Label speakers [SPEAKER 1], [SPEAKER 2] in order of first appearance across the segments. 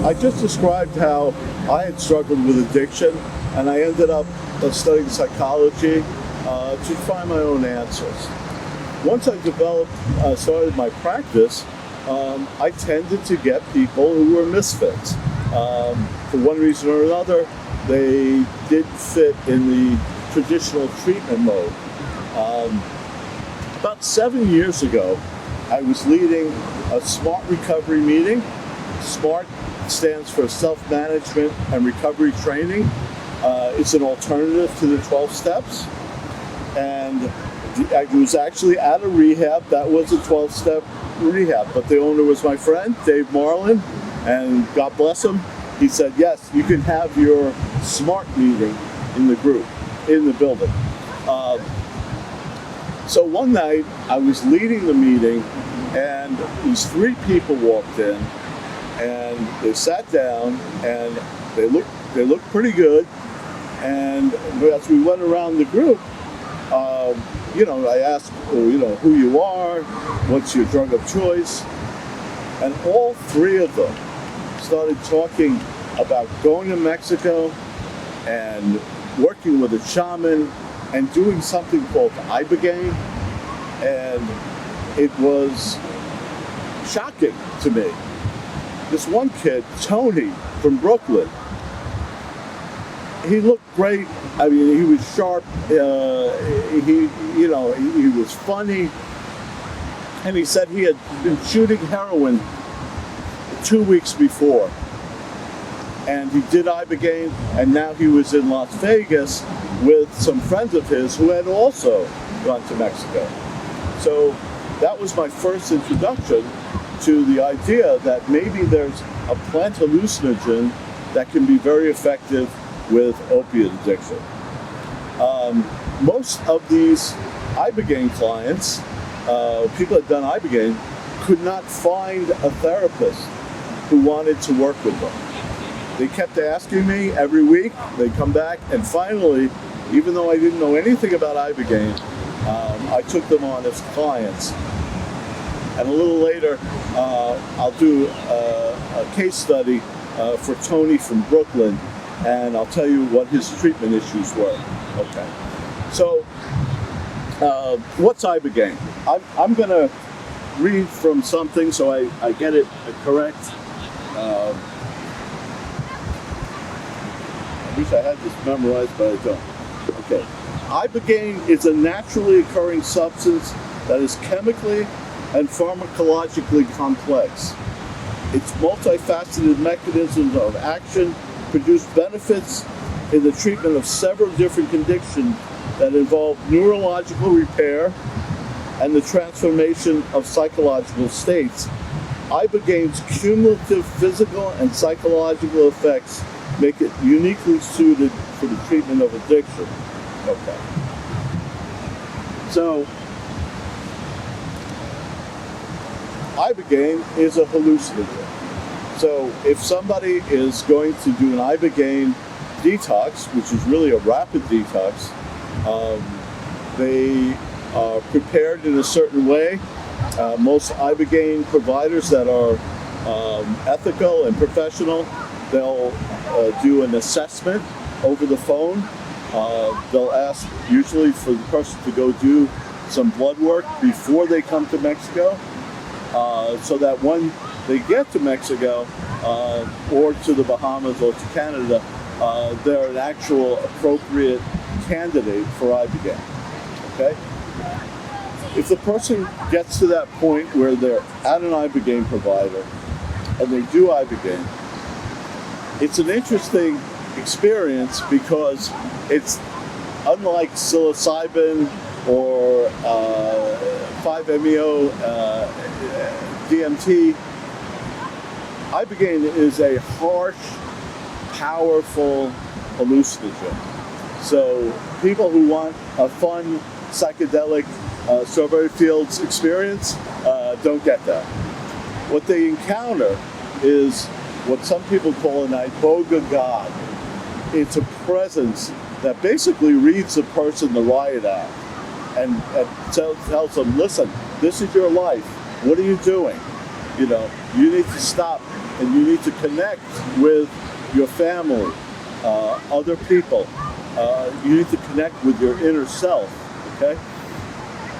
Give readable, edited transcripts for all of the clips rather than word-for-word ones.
[SPEAKER 1] I just described how I had struggled with addiction, and I ended up studying psychology to find my own answers. Once I started my practice, I tended to get people who were misfits. For one reason or another, they didn't fit in the traditional treatment mode. About 7 years ago, I was leading a SMART recovery meeting. SMART stands for Self-Management and Recovery Training. It's an alternative to the 12 steps. And I was actually at a rehab that was a 12-step rehab, but the owner was my friend, Dave Marlin, and God bless him. He said, yes, you can have your SMART meeting in the group, in the building. So one night I was leading the meeting, and these 3 people walked in, and they sat down, and they looked pretty good. And as we went around the group, I asked, who you are, what's your drug of choice, and all 3 of them started talking about going to Mexico and working with a shaman and doing something called Ibogaine, and it was shocking to me. This one kid, Tony from Brooklyn, he looked great. I mean, he was sharp. He was funny, and he said he had been shooting heroin 2 weeks before, and he did Ibogaine, and now he was in Las Vegas with some friends of his who had also gone to Mexico. So that was my first introduction to the idea that maybe there's a plant hallucinogen that can be very effective with opiate addiction. Most of these Ibogaine clients, people that had done Ibogaine, could not find a therapist who wanted to work with them. They kept asking me every week. They'd come back, and finally, even though I didn't know anything about Ibogaine, I took them on as clients. And a little later, I'll do a case study for Tony from Brooklyn, and I'll tell you what his treatment issues were. Okay. So, what's Ibogaine? I'm going to read from something so I get it correct. I wish I had this memorized, but I don't. Okay. Ibogaine is a naturally occurring substance that is chemically and pharmacologically complex. Its multifaceted mechanisms of action produce benefits in the treatment of several different conditions that involve neurological repair and the transformation of psychological states. Ibogaine's cumulative physical and psychological effects make it uniquely suited for the treatment of addiction. Okay. So, Ibogaine is a hallucinogen. So if somebody is going to do an Ibogaine detox, which is really a rapid detox, they are prepared in a certain way. Most Ibogaine providers that are ethical and professional, they'll do an assessment over the phone. They'll ask usually for the person to go do some blood work before they come to Mexico, so that when they get to Mexico or to the Bahamas or to Canada, they're an actual appropriate candidate for Ibogaine. Okay? If the person gets to that point where they're at an Ibogaine provider and they do Ibogaine, it's an interesting experience because it's unlike psilocybin or 5-MeO DMT. Ibogaine is a harsh, powerful hallucinogen. So people who want a fun, psychedelic Strawberry Fields experience don't get that. What they encounter is what some people call an Iboga God. It's a presence that basically reads the person the riot act and tells them, listen, this is your life. What are you doing? You need to stop and you need to connect with your family, other people. You need to connect with your inner self, okay?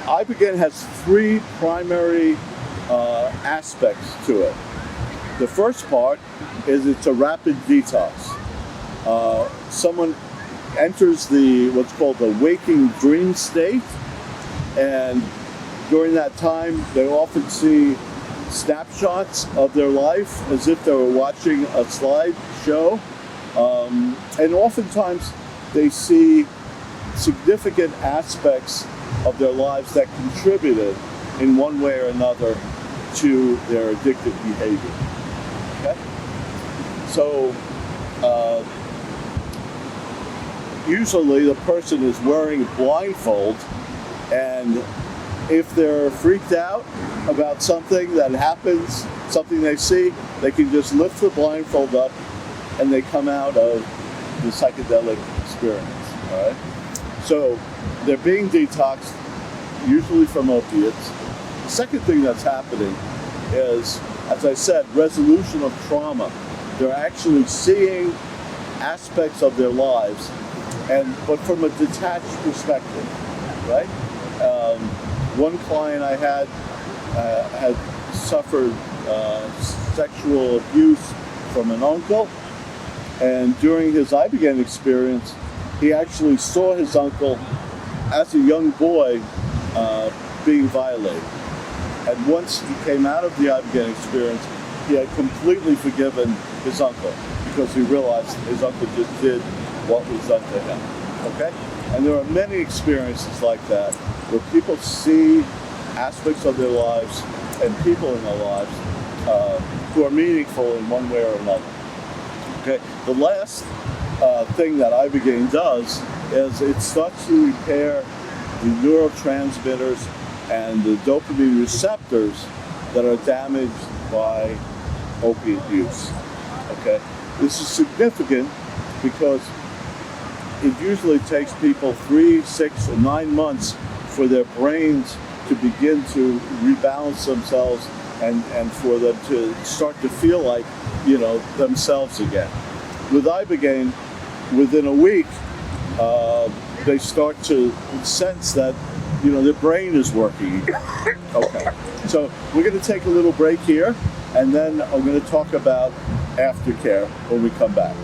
[SPEAKER 1] Ibogaine has three primary aspects to it. The first part is it's a rapid detox. Someone enters what's called the waking dream state, and during that time they often see snapshots of their life as if they were watching a slideshow, and oftentimes they see significant aspects of their lives that contributed in one way or another to their addictive behavior. Okay? So usually the person is wearing a blindfold, and if they're freaked out about something that happens, something they see, they can just lift the blindfold up and they come out of the psychedelic experience. All right? So they're being detoxed, usually from opiates. The second thing that's happening is, as I said, resolution of trauma. They're actually seeing aspects of their lives, but from a detached perspective, right? One client I had suffered sexual abuse from an uncle, and during his Ibogaine experience, he actually saw his uncle as a young boy being violated. And once he came out of the Ibogaine experience, he had completely forgiven his uncle because he realized his uncle just did what was done to him. Okay? And there are many experiences like that where people see aspects of their lives and people in their lives who are meaningful in one way or another. Okay? The last thing that Ibogaine does is it starts to repair the neurotransmitters and the dopamine receptors that are damaged by opiate use. Okay? This is significant because it usually takes people 3, 6, or 9 months for their brains to begin to rebalance themselves and for them to start to feel like, themselves again. With Ibogaine, within a week, they start to sense that, their brain is working again. Okay, so we're going to take a little break here, and then I'm going to talk about aftercare when we come back.